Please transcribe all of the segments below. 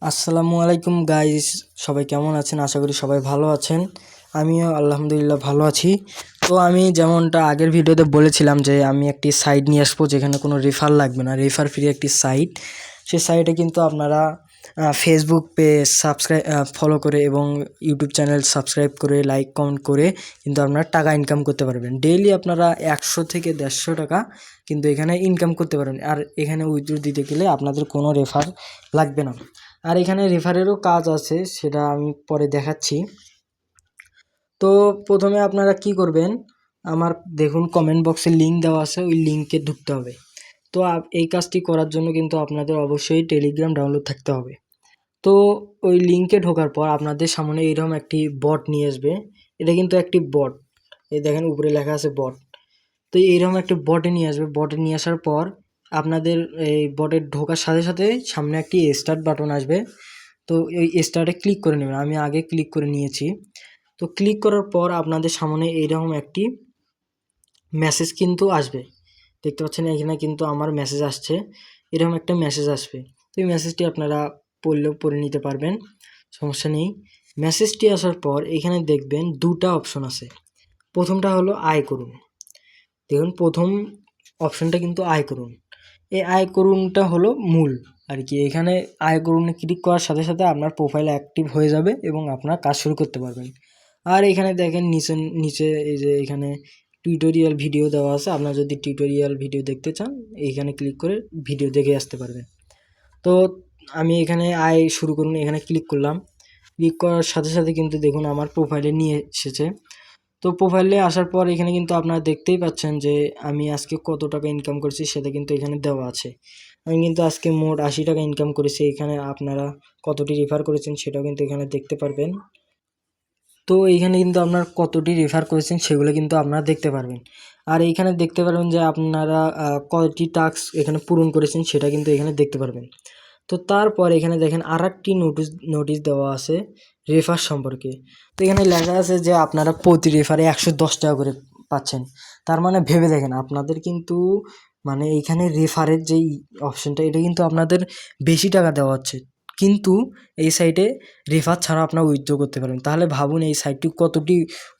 আসসালামু আলাইকুম গাইস, সবাই কেমন আছেন? আশা করি সবাই ভালো আছেন। আমিও আলহামদুলিল্লাহ ভালো আছি। তো আমি যেমনটা আগের ভিডিওতে বলেছিলাম যে আমি একটি সাইট নিয়ে আসবো যেখানে কোনো রেফার লাগবে না, রেফার ফ্রি একটি সাইট। সেই সাইটে কিন্তু আপনারা ফেসবুক পেজ সাবস্ক্রাইব ফলো করে এবং ইউটিউব চ্যানেল সাবস্ক্রাইব করে লাইক কমেন্ট করে কিন্তু আপনারা টাকা ইনকাম করতে পারবেন। ডেইলি আপনারা 100 থেকে 150 টাকা কিন্তু এখানে ইনকাম করতে পারবেন। আর এখানে উইথড্র দিতে গেলে আপনাদের কোনো রেফার লাগবে না। আর এখানে রেফারেরও কাজ আছে, সেটা আমি পরে দেখাচ্ছি। তো প্রথমে আপনারা কি করবেন, আমার দেখুন কমেন্ট বক্সে লিঙ্ক দেওয়া আছে, ওই লিঙ্কে ঢুকতে হবে। তো এই কাজটি করার জন্য কিন্তু আপনাদের অবশ্যই টেলিগ্রাম ডাউনলোড থাকতে হবে। তো ওই লিঙ্কে ঢোকার পর আপনাদের সামনে এরকম একটি বট নিয়ে আসবে। এটা কিন্তু একটি বট, এই দেখেন উপরে লেখা আছে বট। তো এইরকম একটা বটে নিয়ে আসবে। বটে নিয়ে আসার পর আপনাদের এই বটে ঢোকার সাথে সাথে সামনে একটি স্টার্ট বাটন আসবে। তো এই স্টার্টে ক্লিক করে নেবেন, আমি আগে ক্লিক করে নিয়েছি। তো ক্লিক করার পর আপনাদের সামনে এইরকম একটি মেসেজ কিন্তু আসবে, দেখতে পাচ্ছেন এখানে কিন্তু আমার মেসেজ আসছে, এরকম একটা মেসেজ আসবে। তো এই মেসেজটি আপনারা পড়লেও পড়ে নিতে পারবেন, সমস্যা নেই। মেসেজটি আসার পর এখানে দেখবেন দুটা অপশন আছে। প্রথমটা হলো আয় করুন। দেখুন প্রথম অপশনটা কিন্তু আয় করুন। এই আয় করুনটা হলো মূল আর কি। এখানে আয় করুনে ক্লিক করার সাথে সাথে আপনার প্রোফাইল অ্যাক্টিভ হয়ে যাবে এবং আপনার কাজ শুরু করতে পারবেন। আর এখানে দেখেন নিচে নিচে এই যে এখানে টিউটোরিয়াল ভিডিও দেওয়া আছে। আপনারা যদি টিউটোরিয়াল ভিডিও দেখতে চান এইখানে ক্লিক করে ভিডিও দেখে আসতে পারবেন। তো আমি এখানে আয় শুরু করুন এখানে ক্লিক করলাম। ক্লিক করার সাথে সাথে কিন্তু দেখুন আমার প্রোফাইলে নিয়ে এসেছে। তো প্রোফাইলে আসার পর এখানে কিন্তু আপনারা দেখতেই পাচ্ছেন যে আমি আজকে কত টাকা ইনকাম করছি সেটা কিন্তু এখানে দেওয়া আছে। আমি কিন্তু আজকে মোট 80 টাকা ইনকাম করেছি। এখানে আপনারা কতটি রেফার করেছেন সেটাও কিন্তু এখানে দেখতে পারবেন। তো এইখানে কিন্তু আপনার কতটি রেফার করেছেন সেগুলো কিন্তু আপনারা দেখতে পারবেন। আর এইখানে দেখতে পারবেন যে আপনারা কয়টি টাস্ক এখানে পূরণ করেছেন সেটা কিন্তু এখানে দেখতে পারবেন। তো তারপর এখানে দেখেন আরেকটি নোটিশ দেওয়া আছে রেফার সম্পর্কে। তো এখানে লেখা আছে যে আপনারা প্রতি রেফারে 110 টাকা করে পাচ্ছেন। তার মানে ভেবে দেখেন আপনাদের কিন্তু মানে এইখানে রেফারের যেই অপশনটা এটা কিন্তু আপনাদের বেশি টাকা দেওয়া হচ্ছে, কিন্তু এই সাইটে রেফার ছাড়া আপনারা উইথড্র করতে পারবেন। তাহলে ভাবুন এই সাইটটি কতটি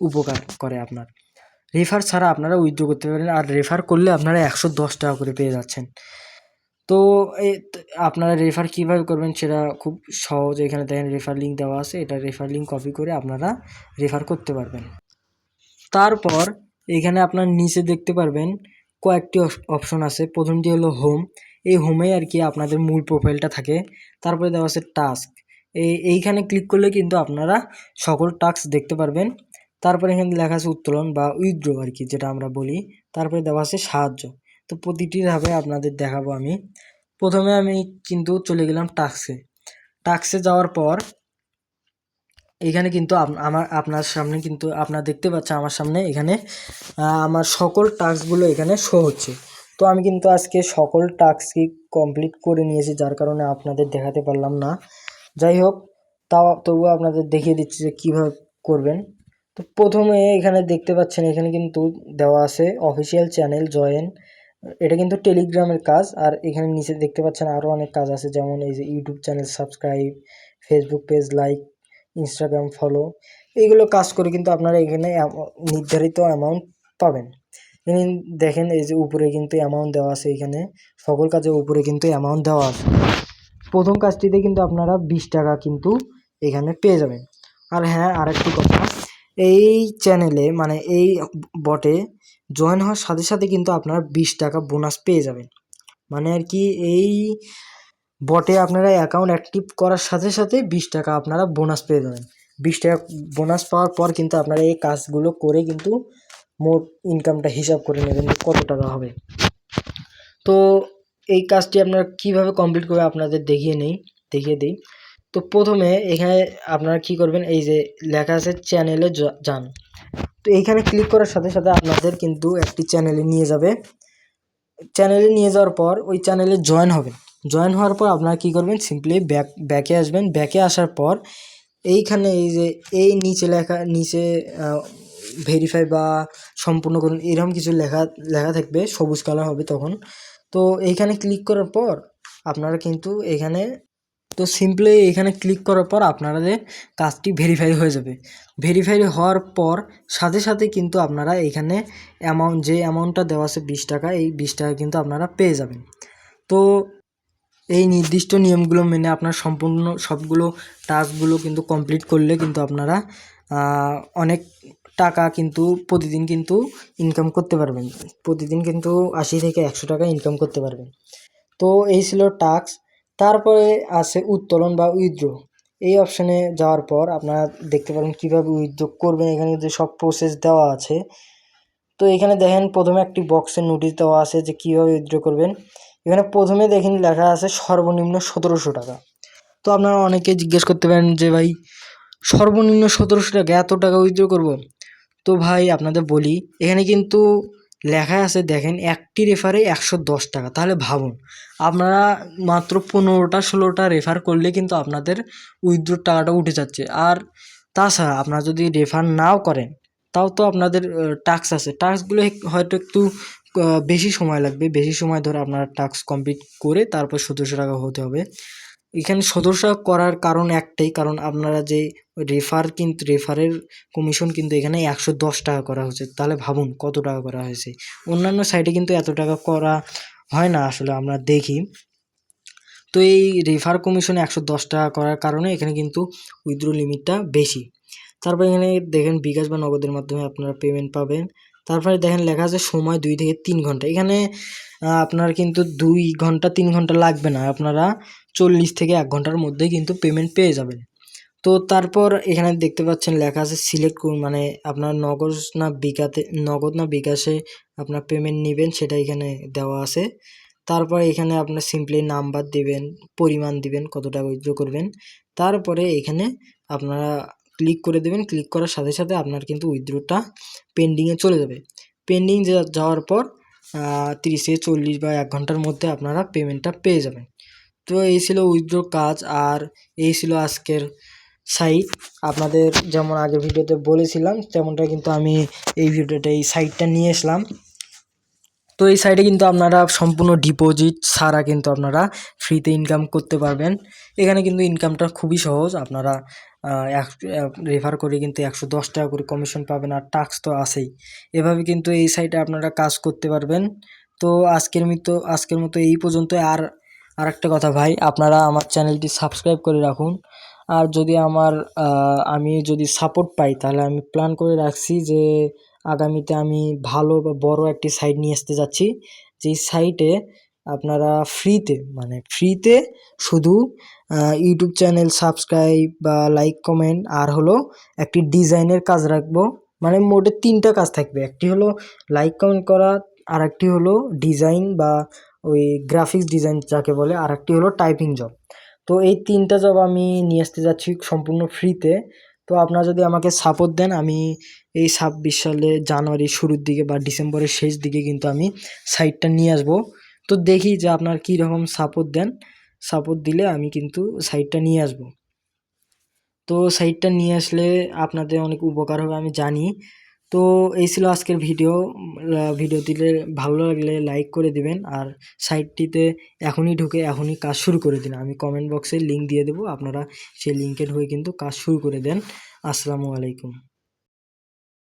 উপকার করে আপনার। রেফার ছাড়া আপনারা উইথড্র করতে পারেন, আর রেফার করলে আপনারা 110 টাকা করে পেয়ে যাচ্ছেন। তো আপনারা রেফার কিভাবে করবেন সেটা খুব সহজ। এখানে দেখেন রেফার লিঙ্ক দেওয়া আছে, এটা রেফার লিঙ্ক কপি করে আপনারা রেফার করতে পারবেন। তারপর এখানে আপনার নিচে দেখতে পারবেন কয়েকটি অপশন আছে। প্রথমটি হলো হোম। এই হোমে আর কি আপনাদের মূল প্রোফাইলটা থাকে। তারপরে দেওয়া আছে টাস্ক। এইখানে ক্লিক করলে কিন্তু আপনারা সকল টাস্ক দেখতে পারবেন। তারপরে এখানে লেখা আছে উত্তোলন বা উইথড্র আর কি, যেটা আমরা বলি। তারপরে দেওয়া আছে সাহায্য। তো প্রতিটি ধাপে আপনাদের দেখাবো আমি। প্রথমে আমি কিন্তু চলে গেলাম টাস্কে। টাস্কে যাওয়ার পর এখানে কিন্তু আপনার সামনে কিন্তু আপনারা দেখতে পাচ্ছেন আমার সামনে এখানে আমার সকল টাস্কগুলো এখানে শো হচ্ছে। তো আমি কিন্তু আজকে সকল টাস্কই কমপ্লিট করে নিয়েছি, যার কারণে আপনাদের দেখাতে পারলাম না। যাই হোক, তবুও আপনাদের দেখিয়ে দিচ্ছি যে কীভাবে করবেন। তো প্রথমে এখানে দেখতে পাচ্ছেন এখানে কিন্তু দেওয়া আছে অফিসিয়াল চ্যানেল জয়েন। এটা কিন্তু টেলিগ্রামের কাজ। আর এখানে নিচে দেখতে পাচ্ছেন আরও অনেক কাজ আছে, যেমন এই যে YouTube channel subscribe, Facebook page like, Instagram follow. এইগুলো কাজ করে কিন্তু আপনারা এখানে নির্ধারিত অ্যামাউন্ট পাবেন। এখানে দেখেন এই যে উপরে কিন্তু অ্যামাউন্ট দেওয়া আছে, এখানে সকল কাজের উপরে কিন্তু অ্যামাউন্ট দেওয়া আছে। প্রথম কাজটিতে কিন্তু আপনারা 20 টাকা কিন্তু এখানে পেয়ে যাবেন। আর হ্যাঁ, আরেকটি কথা, এই চ্যানেলে মানে এই বটে জয়েন হওয়ার সাথে সাথে কিন্তু আপনারা 20 টাকা বোনাস পেয়ে যাবেন। মানে আর কি এই বটে আপনারা অ্যাকাউন্ট অ্যাক্টিভ করার সাথে সাথে 20 টাকা আপনারা বোনাস পেয়ে যাবেন। 20 টাকা বোনাস পাওয়ার পর কিন্তু আপনারা এই কাজগুলো করে কিন্তু মোট ইনকামটা হিসাব করে নেবেন যে কত টাকা হবে। তো এই কাজটি আপনারা কীভাবে কমপ্লিট করবে আপনাদের দেখিয়ে দিই। তো প্রথমে এখানে আপনারা কি করবেন, এই যে লেখা আছে চ্যানেলে যান। তো এইখানে ক্লিক করার সাথে সাথে আপনাদের কিন্তু একটি চ্যানেলে নিয়ে যাবে। চ্যানেলে নিয়ে যাওয়ার পর ওই চ্যানেলে জয়েন হবেন। জয়েন হওয়ার পর আপনারা কী করবেন, সিম্পলি ব্যাকে আসবেন। ব্যাকে আসার পর এইখানে এই যে এই নিচে ভেরিফাই বা সম্পূর্ণ করুন এরকম কিছু লেখা থাকবে, সবুজ কালার হবে তখন। তো এইখানে ক্লিক করার পর আপনারা কিন্তু এখানে তো সিম্পলি এখানে ক্লিক করার পর আপনাদের কাজটি ভেরিফাই হয়ে যাবে। ভেরিফাই হওয়ার পর সাথে সাথে কিন্তু আপনারা এখানে যে অ্যামাউন্টটা দেওয়া আছে 20 টাকা, এই 20 টাকা কিন্তু আপনারা পেয়ে যাবেন। তো এই নির্দিষ্ট নিয়মগুলো মেনে আপনার সম্পূর্ণ সবগুলো টাস্কগুলো কিন্তু কমপ্লিট করলে কিন্তু আপনারা অনেক টাকা কিন্তু প্রতিদিন কিন্তু ইনকাম করতে পারবেন। প্রতিদিন কিন্তু 80 থেকে 100 টাকা ইনকাম করতে পারবেন। তো এই ছিল টাস্ক। তারপরে আছে উত্তোলন বা উইথড্র। এই অপশানে যাওয়ার পর আপনারা দেখতে পারেন কীভাবে উইথড্র করবেন। এখানে যে সব প্রসেস দেওয়া আছে। তো এখানে দেখেন প্রথমে একটি বক্সের নোটিশ দেওয়া আছে যে কীভাবে উইথড্র করবেন। এখানে প্রথমে দেখেন লেখা আছে সর্বনিম্ন 1700 টাকা। তো আপনারা অনেকে জিজ্ঞেস করতে পারেন যে ভাই সর্বনিম্ন 1700 টাকা, এত টাকা উইথড্র করব? তো ভাই আপনাদের বলি, এখানে কিন্তু লেখা আছে দেখেন একটি রেফারে 110 টাকা। তাহলে ভাবুন আপনারা মাত্র 15টা 16টা রেফার করলে কিন্তু আপনাদের উইথড্রোর টাকাটা উঠে যাচ্ছে। আর তাছাড়া আপনারা যদি রেফার নাও করেন তাও তো আপনাদের টাস্ক আছে, টাস্কগুলো হয়তো একটু বেশি সময় লাগবে, বেশি সময় ধরে আপনারা টাস্ক কমপ্লিট করে তারপর 1700 টাকা হতে হবে। এখানে 1700 টাকা করার কারণ একটাই, কারণ আপনারা যে রেফারের কমিশন কিন্তু এখানে 110 টাকা করা হয়েছে। তাহলে ভাবুন কত টাকা করা হয়েছে। অন্যান্য সাইটে কিন্তু এত টাকা করা হয় না আসলে আমরা দেখি। তো এই রেফার কমিশন 110 টাকা করার কারণে এখানে কিন্তু উইথড্র লিমিটটা বেশি। তারপর এখানে দেখেন বিকাশ বা নগদের মাধ্যমে আপনারা পেমেন্ট পাবেন। তারপরে দেখেন লেখা আছে সময় 2 থেকে 3 ঘন্টা। এখানে আপনার কিন্তু 2 ঘন্টা 3 ঘন্টা লাগবে না, আপনারা 40 থেকে 1 ঘন্টার মধ্যেই কিন্তু পেমেন্ট পেয়ে যাবেন। তো তারপর এখানে দেখতে পাচ্ছেন লেখা আছে সিলেক্ট করুন, মানে আপনার নগদ না বিকাশে আপনার পেমেন্ট নেবেন সেটা এখানে দেওয়া আছে। তারপরে এখানে আপনার সিম্পলি নাম্বার দিবেন, পরিমাণ দিবেন, কত টাকা উইথড্র করবেন। তারপরে এখানে আপনারা ক্লিক করে দেবেন। ক্লিক করার সাথে সাথে আপনার কিন্তু উইথড্রটা পেন্ডিংয়ে চলে যাবে। পেন্ডিং যাওয়ার পর 30 থেকে 40 বা 1 ঘন্টার মধ্যে আপনারা পেমেন্টটা পেয়ে যাবেন। তো এই ছিল উইথড্র কাজ, আর এই ছিল আজকের সাইট। আপনাদের যেমন আগের ভিডিওতে বলেছিলাম তেমনটা কিন্তু আমি এই ভিডিওতে এই সাইটটা নিয়ে আসলাম। তো এই সাইটে কিন্তু আপনারা সম্পূর্ণ ডিপোজিট ছাড়া কিন্তু আপনারা ফ্রিতে ইনকাম করতে পারবেন। এখানে কিন্তু ইনকামটা খুবই সহজ। আপনারা রেফার করে কিন্তু 110 টাকা করে কমিশন পাবেন, আর টাস্ক তো আছেই। এভাবে কিন্তু এই সাইটে আপনারা কাজ করতে পারবেন। তো আজকের মতো এই পর্যন্ত। আর একটা কথা ভাই, আপনারা আমার চ্যানেলটি সাবস্ক্রাইব করে রাখুন। আর যদি আমি যদি সাপোর্ট পাই তাহলে আমি প্ল্যান করে রাখছি যে আগামীতে আমি ভালো বা বড় একটি সাইট নিয়ে আসতে যাচ্ছি, যেই সাইটে আপনারা ফ্রিতে শুধু ইউটিউব চ্যানেল সাবস্ক্রাইব বা লাইক কমেন্ট আর হলো একটি ডিজাইনের কাজ রাখবো। মানে মোটে 3টা কাজ থাকবে, একটি হলো লাইক কমেন্ট করা, আর একটি হলো ডিজাইন বা ওই গ্রাফিক্স ডিজাইন যাকে বলে, আর একটি হলো টাইপিং জব। তো এই 3টা জব আমি নিয়ে আসতে যাচ্ছি সম্পূর্ণ ফ্রিতে। তো আপনারা যদি আমাকে সাপোর্ট দেন, আমি এই 26 সালে জানুয়ারির শুরুর দিকে বা ডিসেম্বরের শেষ দিকে কিন্তু আমি সাইটটা নিয়ে আসব। তো দেখি যে আপনার কী রকম সাপোর্ট দেন। সাপোর্ট দিলে আমি কিন্তু সাইটটা নিয়ে আসব। তো সাইটটা নিয়ে আসলে আপনাদের অনেক উপকার হবে আমি জানি। তো এই ছিল আজকের ভিডিও দিলে ভালো লাগলে লাইক করে দিবেন, আর সাইটটিতে এখনই ঢুকে এখনই কাজ শুরু করে দিন। আমি কমেন্ট বক্সে লিঙ্ক দিয়ে দেবো, আপনারা সেই লিঙ্কে ঢুকে কিন্তু কাজ শুরু করে দেন। আসসালামু আলাইকুম।